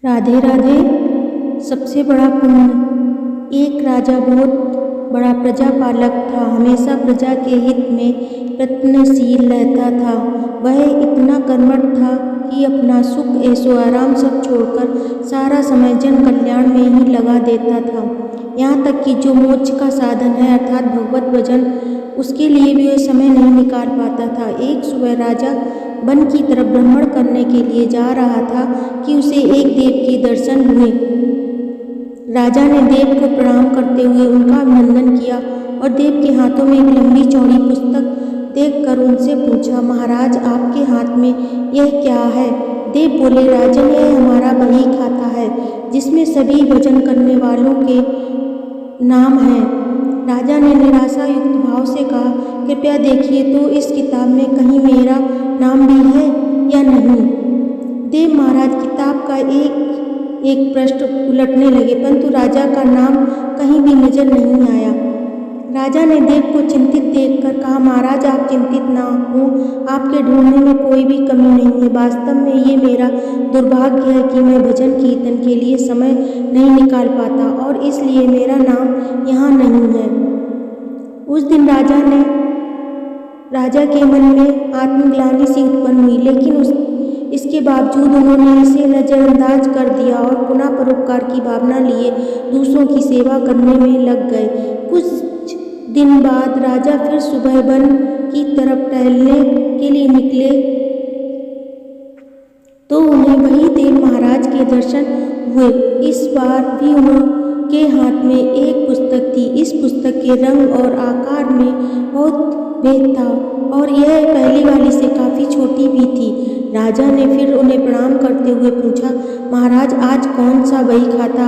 राधे राधे। सबसे बड़ा पुण्य। एक राजा बहुत बड़ा प्रजापालक था, हमेशा प्रजा के हित में प्रयत्नशील रहता था। वह इतना कर्मठ था कि अपना सुख ऐशो आराम सब छोड़कर सारा समय जन कल्याण में ही लगा देता था। यहाँ तक कि जो मोक्ष का साधन है अर्थात भगवत भजन, उसके लिए भी वह समय नहीं निकाल पाता था। एक सुबह राजा वन की तरफ भ्रमण करने के लिए जा रहा था कि उसे एक देव के दर्शन हुए। राजा ने देव को प्रणाम करते हुए उनका अभिनंदन किया और देव के हाथों में एक लंबी चौड़ी पुस्तक देखकर उनसे पूछा, महाराज आपके हाथ में यह क्या है? देव बोले, राजन यह हमारा बही खाता है जिसमें सभी भजन करने वालों के नाम हैं। राजा ने निराशा युक्त भाव से कहा, कृपया देखिए तो इस किताब में कहीं मेरा नाम भी है या नहीं। देव महाराज किताब का एक एक पृष्ठ उलटने लगे, परंतु राजा का नाम कहीं भी नजर नहीं आया। राजा ने देव को चिंतित देखकर कहा, महाराज आप चिंतित ना हो, आपके ढूंढने में कोई भी कमी नहीं है। वास्तव में ये मेरा दुर्भाग्य है कि मैं भजन कीर्तन के लिए समय नहीं निकाल पाता और इसलिए मेरा नाम यहाँ नहीं है। उस दिन राजा के मन में आत्मग्लानि सी उत्पन्न हुई, लेकिन इसके बावजूद उन्होंने इसे नजरअंदाज कर दिया और पुनः परोपकार की भावना लिए दूसरों की सेवा करने में लग गए। कुछ दिन बाद राजा फिर सुबह वन की तरफ टहलने के लिए निकले तो उन्हें वही देव महाराज के दर्शन हुए। इस बार भी उनके हाथ में एक पुस्तक थी। इस पुस्तक के रंग और आकार में बहुत भेद था और यह पहली वाली से काफ़ी छोटी भी थी। राजा ने फिर उन्हें प्रणाम करते हुए पूछा, महाराज आज कौन सा बही खाता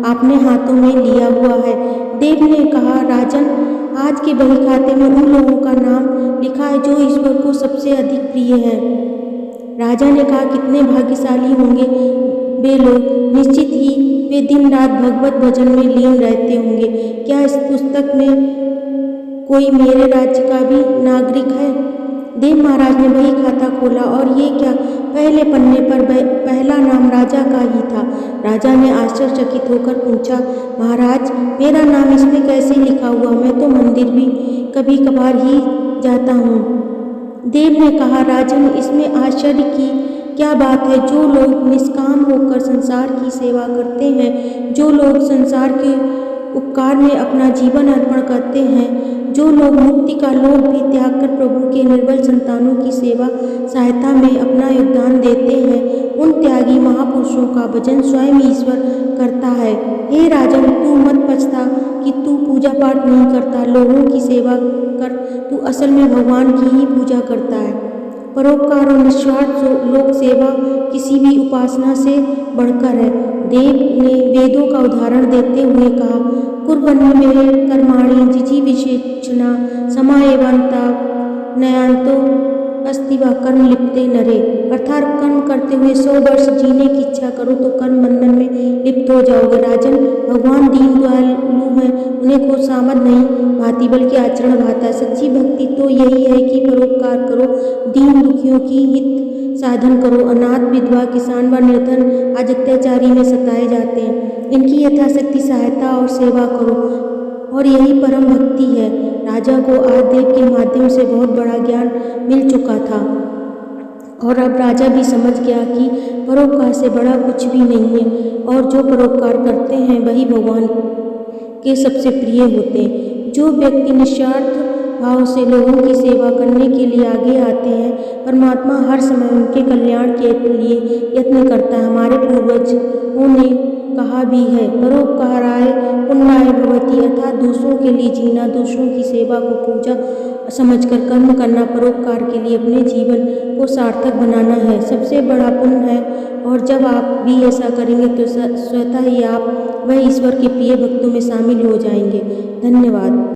आपने हाथों में लिया हुआ है? देव ने कहा, राजन आज के बही खाते में उन लोगों का नाम लिखा है जो ईश्वर को सबसे अधिक प्रिय है। राजा ने कहा, कितने भाग्यशाली होंगे वे लोग, निश्चित ही वे दिन रात भगवत भजन में लीन रहते होंगे। क्या इस पुस्तक में कोई मेरे राज्य का भी नागरिक है? देव महाराज ने वही खाता खोला और ये क्या, पहले पन्ने पर पहला नाम राजा का ही था। राजा ने आश्चर्यचकित होकर पूछा, महाराज मेरा नाम इसमें कैसे लिखा हुआ? मैं तो मंदिर भी कभी कभार ही जाता हूँ। देव ने कहा, राजन इसमें आश्चर्य की क्या बात है? जो लोग निष्काम होकर संसार की सेवा करते हैं, जो लोग संसार के उपकार में अपना जीवन अर्पण करते हैं, जो लोग मुक्ति का लोक भी त्याग कर प्रभु के निर्बल संतानों की सेवा सहायता में अपना योगदान देते हैं, उन त्यागी महापुरुषों का भजन स्वयं ईश्वर करता है। हे राजन तू मत पछता कि तू पूजा पाठ नहीं करता, लोगों की सेवा कर, तू असल में भगवान की ही पूजा करता है। परोपकार और निस्वार्थ लोक सेवा किसी भी उपासना से बढ़कर है। देव ने वेदों का उदाहरण देते हुए कहा, कुर्वन्नमे कर्माणि जिजीविषेचना समाएवंता नयांतो अस्ति व कर्म लिप्ते नरे। अर्थात कर्म करते हुए 100 वर्ष जीने की इच्छा करो तो कर्म बंधन में लिप्त हो जाओगे। राजन भगवान दीन दयालु हैं, उन्हें कोई सामर्थ नहीं भाती बल्कि आचरण भाता है। सच्ची भक्ति तो यही है कि परोपकार करो, दीन दुखियों की हित साधन करो, अनाथ विधवा किसान व निर्धन आज अत्याचारी में सताए जाते हैं, इनकी यथाशक्ति सहायता और सेवा करो और यही परम भक्ति है। राजा को आज देव के माध्यम से बहुत बड़ा ज्ञान मिल चुका था और अब राजा भी समझ गया कि परोपकार से बड़ा कुछ भी नहीं है और जो परोपकार करते हैं वही भगवान के सबसे प्रिय होते हैं। जो व्यक्ति निस्वार्थ भाव से लोगों की सेवा करने के लिए आगे आते हैं, परमात्मा हर समय उनके कल्याण के लिए यत्न करता है। हमारे पूर्वजों ने कहा भी है, परोपकाराय पुण्याय भवति, अर्थात दूसरों के लिए जीना, दूसरों की सेवा को पूजा समझकर कर्म करना, परोपकार के लिए अपने जीवन को सार्थक बनाना है, सबसे बड़ा पुण्य है। और जब आप भी ऐसा करेंगे तो स्वतः ही आप वह ईश्वर के प्रिय भक्तों में शामिल हो जाएंगे। धन्यवाद।